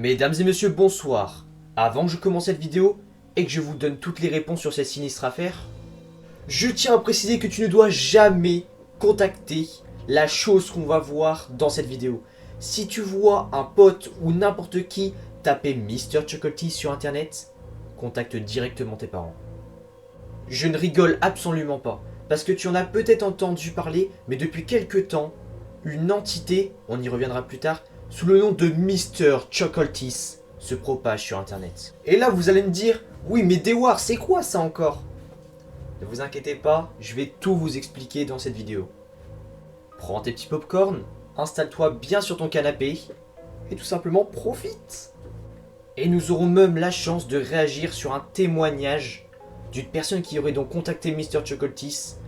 Mesdames et messieurs, bonsoir. Avant que je commence cette vidéo et que je vous donne toutes les réponses sur cette sinistre affaire, je tiens à préciser que tu ne dois jamais contacter la chose qu'on va voir dans cette vidéo. Si tu vois un pote ou n'importe qui taper Mr. Chocolatey sur internet, contacte directement tes parents. Je ne rigole absolument pas, parce que tu en as peut-être entendu parler, mais depuis quelques temps, une entité, on y reviendra plus tard, sous le nom de Mr. Chocolatey se propage sur internet. Et là vous allez me dire, oui mais Dewar, c'est quoi ça encore? Ne vous inquiétez pas, je vais tout vous expliquer dans cette vidéo. Prends tes petits popcorn, installe-toi bien sur ton canapé, et tout simplement profite. Et nous aurons même la chance de réagir sur un témoignage d'une personne qui aurait donc contacté Mr. Chocolatey.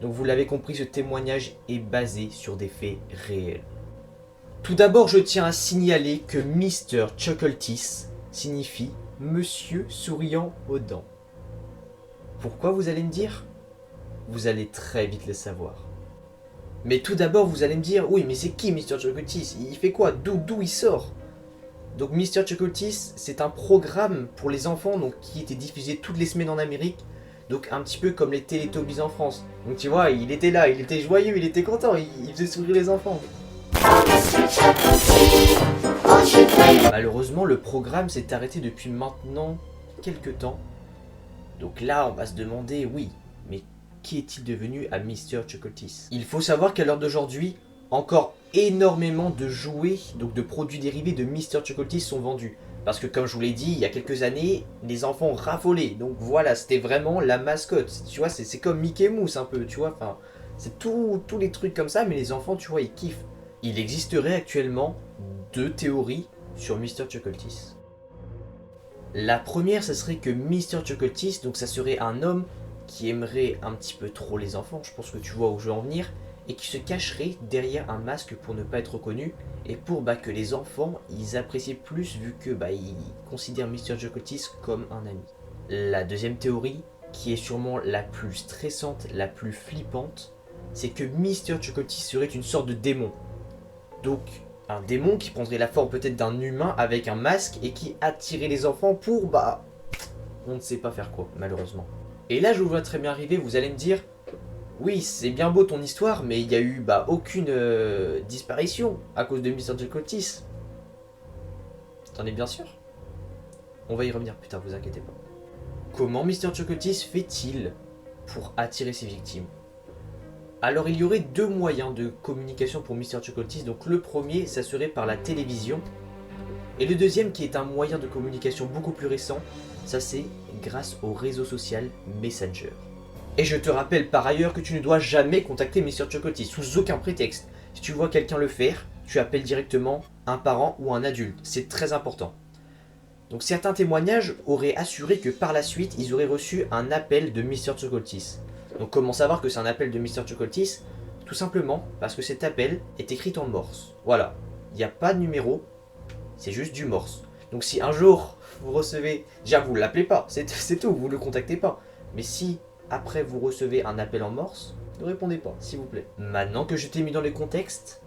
Donc vous l'avez compris, ce témoignage est basé sur des faits réels. Tout d'abord, je tiens à signaler que Mr. Chocolatey signifie Monsieur souriant aux dents. Pourquoi vous allez me dire? Vous allez très vite le savoir. Mais tout d'abord, vous allez me dire, oui, mais c'est qui Mr. Chocolatey? Il fait quoi? D'où il sort? Donc Mr. Chocolatey, c'est un programme pour les enfants donc, qui était diffusé toutes les semaines en Amérique. Donc un petit peu comme les Teletubbies en France. Donc tu vois, il était là, il était joyeux, il était content, il faisait sourire les enfants. Malheureusement, le programme s'est arrêté depuis maintenant quelques temps. Donc là, on va se demander, oui, mais qui est-il devenu à Mr. Chocolatey? Il faut savoir qu'à l'heure d'aujourd'hui, encore énormément de jouets, donc de produits dérivés de Mr. Chocolatey sont vendus. Parce que comme je vous l'ai dit, il y a quelques années, les enfants raffolaient. Donc voilà, c'était vraiment la mascotte. Tu vois, c'est comme Mickey Mouse un peu, tu vois. Enfin, c'est tous les trucs comme ça, mais les enfants, tu vois, ils kiffent. Il existerait actuellement 2 théories sur Mr. Chocolatey. La première, ça serait que Mr. Chocolatey, donc ça serait un homme qui aimerait un petit peu trop les enfants, je pense que tu vois où je veux en venir, et qui se cacherait derrière un masque pour ne pas être reconnu, et pour que les enfants, ils apprécient plus vu que ils considèrent Mr. Chocolatey comme un ami. La deuxième théorie, qui est sûrement la plus stressante, la plus flippante, c'est que Mr. Chocolatey serait une sorte de démon. Donc, un démon qui prendrait la forme peut-être d'un humain avec un masque et qui attirait les enfants pour, on ne sait pas faire quoi, malheureusement. Et là, je vous vois très bien arriver, vous allez me dire, oui, c'est bien beau ton histoire, mais il n'y a eu aucune disparition à cause de Mr. Chocolatey. T'en es bien sûr? On va y revenir plus tard, vous inquiétez pas. Comment Mr. Chocolatey fait-il pour attirer ses victimes? Alors il y aurait 2 moyens de communication pour Mr. Chocolatey. Donc le premier, ça serait par la télévision. Et le deuxième, qui est un moyen de communication beaucoup plus récent, ça c'est grâce au réseau social Messenger. Et je te rappelle par ailleurs que tu ne dois jamais contacter Mr. Chocolatey sous aucun prétexte. Si tu vois quelqu'un le faire, tu appelles directement un parent ou un adulte. C'est très important. Donc certains témoignages auraient assuré que par la suite, ils auraient reçu un appel de Mr. Chocolatey. Donc comment savoir que c'est un appel de Mr. Chocolatey? Tout simplement parce que cet appel est écrit en morse. Voilà, il n'y a pas de numéro, c'est juste du morse. Donc si un jour vous recevez, déjà vous ne l'appelez pas, c'est tout, vous ne le contactez pas. Mais si après vous recevez un appel en morse, ne répondez pas, s'il vous plaît. Maintenant que je t'ai mis dans le contexte,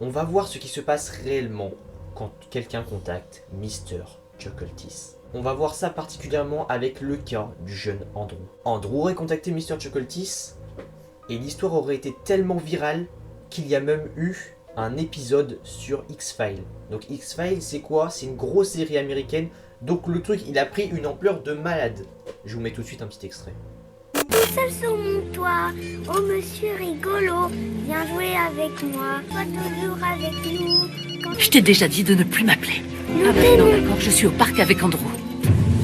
on va voir ce qui se passe réellement quand quelqu'un contacte Mr. Chocolatey. On va voir ça particulièrement avec le cas du jeune Andrew. Andrew aurait contacté Mr. Chocolatey et l'histoire aurait été tellement virale qu'il y a même eu un épisode sur X-Files. Donc X-Files c'est quoi? C'est une grosse série américaine, donc le truc il a pris une ampleur de malade. Je vous mets tout de suite un petit extrait. Seul sur mon toit, oh monsieur rigolo, viens jouer avec moi, sois toujours avec nous. Je t'ai déjà dit de ne plus m'appeler. Nous Ah ben non, d'accord, je suis au parc avec Andrew.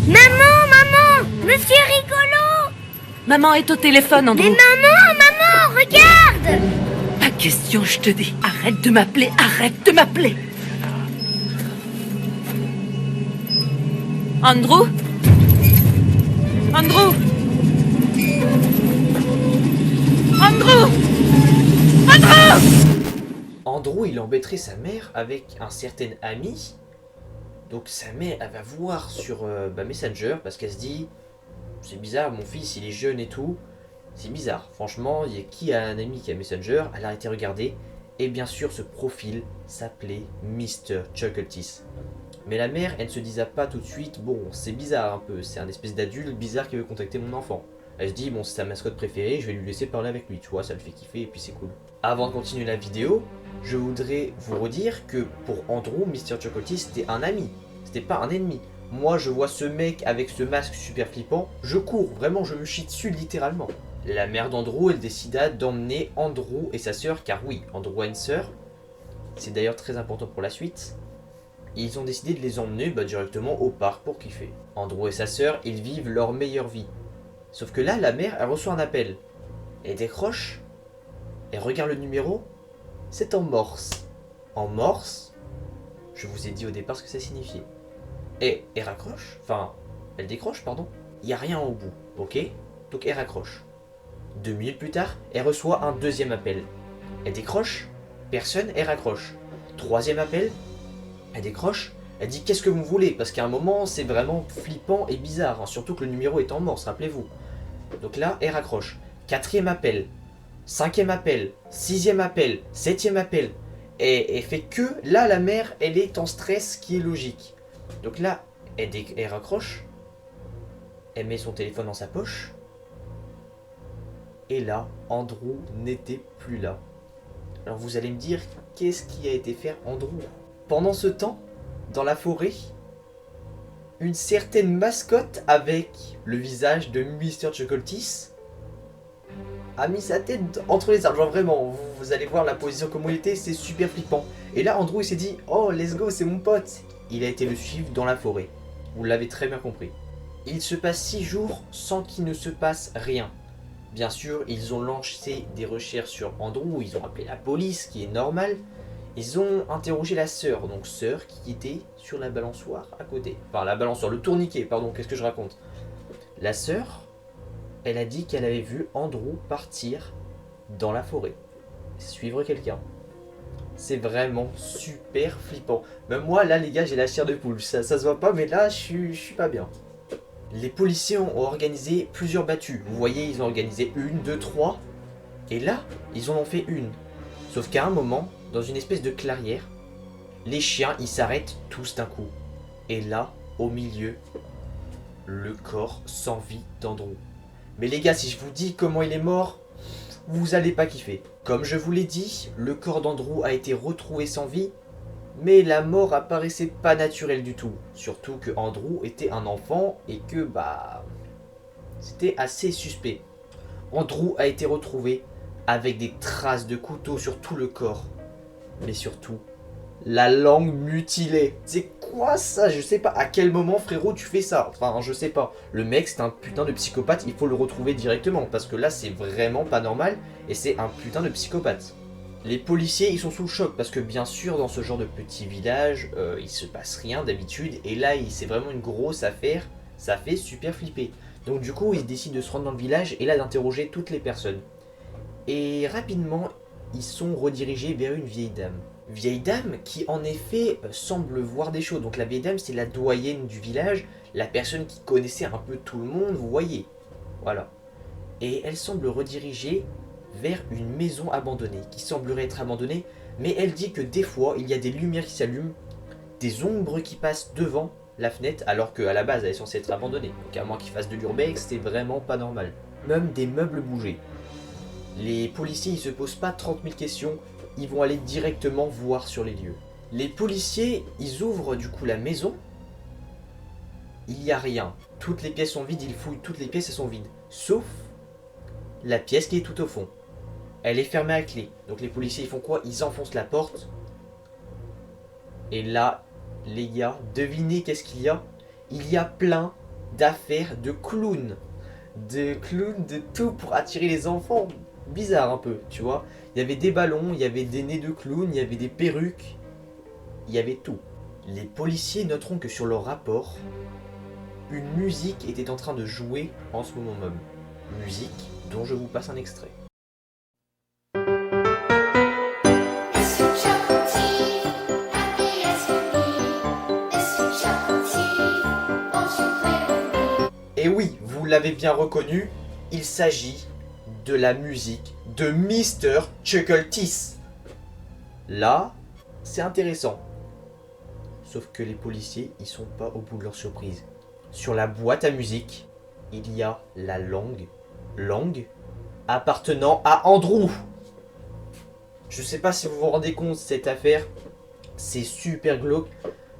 Maman, monsieur rigolo. Maman est au téléphone, Andrew. Mais maman, regarde. Pas question, je te dis. Arrête de m'appeler, arrête de m'appeler. Andrew? Andrew? Andrew! Andrew! Andrew il embêterait sa mère avec un certain ami. Donc sa mère elle va voir sur Messenger parce qu'elle se dit c'est bizarre, mon fils il est jeune et tout, c'est bizarre, franchement, il y a qui a un ami qui a Messenger? Elle a arrêté de regarder Et bien sûr, ce profil s'appelait Mr. Chuckleteeth. Mais la mère, elle ne se disait pas tout de suite, bon, c'est bizarre un peu, c'est un espèce d'adulte bizarre qui veut contacter mon enfant. Elle se dit, bon, c'est sa mascotte préférée, je vais lui laisser parler avec lui, tu vois, ça le fait kiffer et puis c'est cool. Avant de continuer la vidéo, je voudrais vous redire que pour Andrew, Mr. Chuckleteeth, c'était un ami, c'était pas un ennemi. Moi, je vois ce mec avec ce masque super flippant, je cours, vraiment, je me chie dessus littéralement. La mère d'Andrew, elle décida d'emmener Andrew et sa sœur, car oui, Andrew a une sœur, c'est d'ailleurs très important pour la suite. Ils ont décidé de les emmener directement au parc pour kiffer. Andrew et sa sœur, ils vivent leur meilleure vie. Sauf que là, la mère, elle reçoit un appel. Elle décroche, elle regarde le numéro, c'est en morse. En morse, je vous ai dit au départ ce que ça signifiait. Et elle raccroche, enfin, elle décroche, pardon. Il n'y a rien au bout, ok? Donc elle raccroche. 2 minutes plus tard, elle reçoit un deuxième appel. Elle décroche, personne, elle raccroche. Troisième appel, elle décroche, elle dit qu'est-ce que vous voulez, parce qu'à un moment c'est vraiment flippant et bizarre, hein, surtout que le numéro est en morse, rappelez-vous. Donc là, elle raccroche. Quatrième appel, cinquième appel, sixième appel, septième appel. Et elle fait que, là la mère, elle est en stress qui est logique. Donc là, elle raccroche, elle met son téléphone dans sa poche, et là, Andrew n'était plus là. Alors vous allez me dire, qu'est-ce qui a été faire Andrew? Pendant ce temps, dans la forêt, une certaine mascotte avec le visage de Mr. Chuckleteeth a mis sa tête entre les arbres. Genre vraiment, vous allez voir la position comment il était, c'est super flippant. Et là, Andrew il s'est dit, oh let's go, c'est mon pote. Il a été le suivre dans la forêt. Vous l'avez très bien compris. Il se passe 6 jours sans qu'il ne se passe rien. Bien sûr, ils ont lancé des recherches sur Andrew, ils ont appelé la police, ce qui est normal. Ils ont interrogé la sœur, donc sœur qui était sur la balançoire à côté. Enfin, la balançoire, le tourniquet, pardon, qu'est-ce que je raconte? La sœur, elle a dit qu'elle avait vu Andrew partir dans la forêt, suivre quelqu'un. C'est vraiment super flippant. Même moi, là, les gars, j'ai la chair de poule. Ça se voit pas, mais là, je suis pas bien. Les policiers ont organisé plusieurs battues. Vous voyez, ils ont organisé 1, 2, 3. Et là, ils en ont fait une. Sauf qu'à un moment, dans une espèce de clairière, les chiens, ils s'arrêtent tous d'un coup. Et là, au milieu, le corps sans vie d'Andrew. Mais les gars, si je vous dis comment il est mort, vous allez pas kiffer. Comme je vous l'ai dit, le corps d'Andrew a été retrouvé sans vie, mais la mort apparaissait pas naturelle du tout. Surtout que Andrew était un enfant et que, c'était assez suspect. Andrew a été retrouvé avec des traces de couteau sur tout le corps. Mais surtout, la langue mutilée. C'est quoi ça? Je sais pas. À quel moment, frérot, tu fais ça? Enfin, je sais pas. Le mec, c'est un putain de psychopathe. Il faut le retrouver directement. Parce que là, c'est vraiment pas normal. Et c'est un putain de psychopathe. Les policiers, ils sont sous le choc. Parce que bien sûr, dans ce genre de petit village, il se passe rien d'habitude. Et là, c'est vraiment une grosse affaire. Ça fait super flipper. Donc du coup, ils décident de se rendre dans le village. Et là, d'interroger toutes les personnes. Et rapidement, ils sont redirigés vers une vieille dame. Vieille dame qui en effet semble voir des choses. Donc la vieille dame, c'est la doyenne du village, la personne qui connaissait un peu tout le monde, vous voyez. Voilà. Et elle semble rediriger vers une maison abandonnée, qui semblerait être abandonnée, mais elle dit que des fois, il y a des lumières qui s'allument, des ombres qui passent devant la fenêtre, alors qu'à la base, elle est censée être abandonnée. Donc à moins qu'il fasse de l'urbex, c'est vraiment pas normal. Même des meubles bougeaient. Les policiers, ils se posent pas 30 000 questions, ils vont aller directement voir sur les lieux. Les policiers, ils ouvrent du coup la maison. Il n'y a rien. Toutes les pièces sont vides, ils fouillent toutes les pièces, elles sont vides. Sauf la pièce qui est tout au fond. Elle est fermée à clé. Donc les policiers, ils font quoi? Ils enfoncent la porte. Et là, les gars, devinez qu'est-ce qu'il y a? Il y a plein d'affaires de clowns. De clowns, de tout pour attirer les enfants. Bizarre un peu, tu vois. Il y avait des ballons, il y avait des nez de clowns, il y avait des perruques. Il y avait tout. Les policiers noteront que sur leur rapport, une musique était en train de jouer en ce moment même. Musique dont je vous passe un extrait. Et oui, vous l'avez bien reconnu, il s'agit de la musique de Mr. Chuckleteeth. Là, c'est intéressant. Sauf que les policiers, ils sont pas au bout de leur surprise. Sur la boîte à musique, il y a la langue appartenant à Andrew. Je sais pas si vous vous rendez compte de cette affaire, c'est super glauque.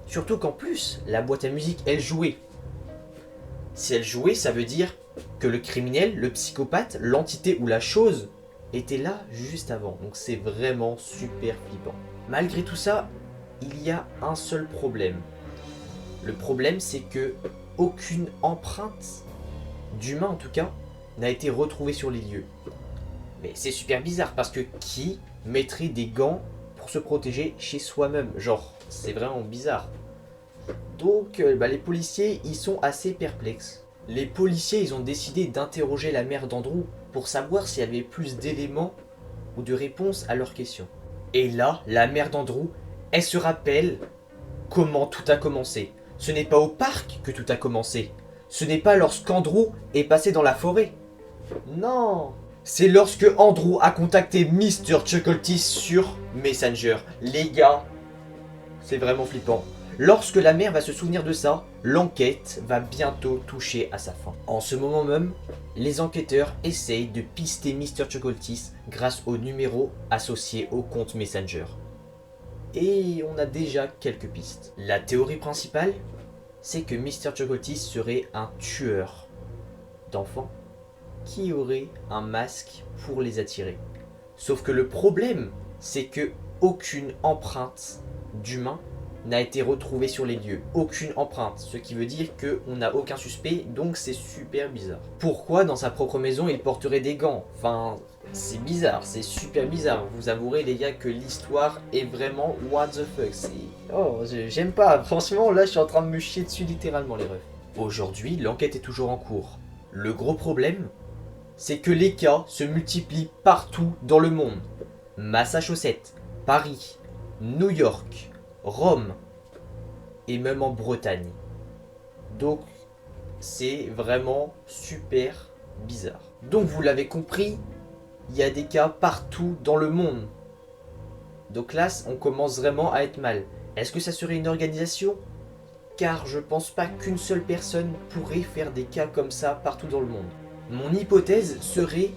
Surtout qu'en plus, la boîte à musique, elle jouait. Si elle jouait, ça veut dire que le criminel, le psychopathe, l'entité ou la chose était là juste avant. Donc c'est vraiment super flippant. Malgré tout ça, il y a un seul problème. Le problème, c'est que aucune empreinte d'humain, en tout cas, n'a été retrouvée sur les lieux. Mais c'est super bizarre parce que qui mettrait des gants pour se protéger chez soi-même? Genre, c'est vraiment bizarre. Donc, les policiers, ils sont assez perplexes. Les policiers, ils ont décidé d'interroger la mère d'Andrew pour savoir s'il y avait plus d'éléments ou de réponses à leurs questions. Et là, la mère d'Andrew, elle se rappelle comment tout a commencé. Ce n'est pas au parc que tout a commencé. Ce n'est pas lorsqu'Andrew est passé dans la forêt. Non, c'est lorsque Andrew a contacté Mr. Chuckleteeth sur Messenger. Les gars, c'est vraiment flippant. Lorsque la mère va se souvenir de ça, l'enquête va bientôt toucher à sa fin. En ce moment même, les enquêteurs essayent de pister Mr. Chuckleteeth grâce au numéro associé au compte Messenger. Et on a déjà quelques pistes. La théorie principale, c'est que Mr. Chuckleteeth serait un tueur d'enfants qui aurait un masque pour les attirer. Sauf que le problème, c'est que aucune empreinte d'humain n'a été retrouvée sur les lieux. Aucune empreinte, ce qui veut dire qu'on n'a aucun suspect, donc c'est super bizarre. Pourquoi dans sa propre maison il porterait des gants? Enfin, c'est bizarre, c'est super bizarre. Vous avouerez les gars que l'histoire est vraiment what the fuck. Oh, j'aime pas. Franchement, là je suis en train de me chier dessus littéralement les refs. Aujourd'hui, l'enquête est toujours en cours. Le gros problème, c'est que les cas se multiplient partout dans le monde. Massachusetts, Paris, New York, Rome et même en Bretagne. Donc c'est vraiment super bizarre. Donc vous l'avez compris, il y a des cas partout dans le monde. Donc là on commence vraiment à être mal. Est-ce que ça serait une organisation? Car je pense pas qu'une seule personne pourrait faire des cas comme ça partout dans le monde. Mon hypothèse serait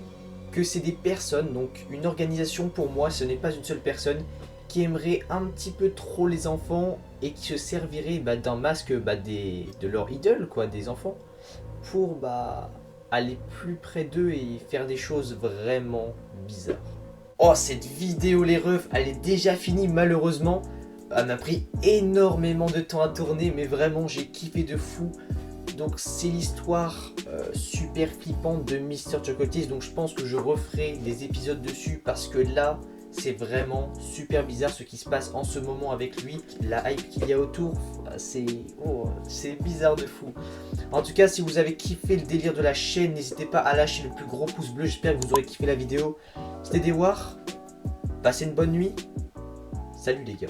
que c'est des personnes, donc une organisation pour moi ce n'est pas une seule personne qui aimerait un petit peu trop les enfants et qui se servirait d'un masque de leur idole, quoi, des enfants, pour aller plus près d'eux et faire des choses vraiment bizarres. Oh, cette vidéo les refs, elle est déjà finie malheureusement. Elle m'a pris énormément de temps à tourner, mais vraiment j'ai kiffé de fou. Donc c'est l'histoire super flippante de Mr. Chuckleteeth, donc je pense que je referai des épisodes dessus parce que là, c'est vraiment super bizarre ce qui se passe en ce moment avec lui. La hype qu'il y a autour, c'est bizarre de fou. En tout cas, si vous avez kiffé le délire de la chaîne, n'hésitez pas à lâcher le plus gros pouce bleu. J'espère que vous aurez kiffé la vidéo. C'était Dewar. Passez une bonne nuit. Salut les gars.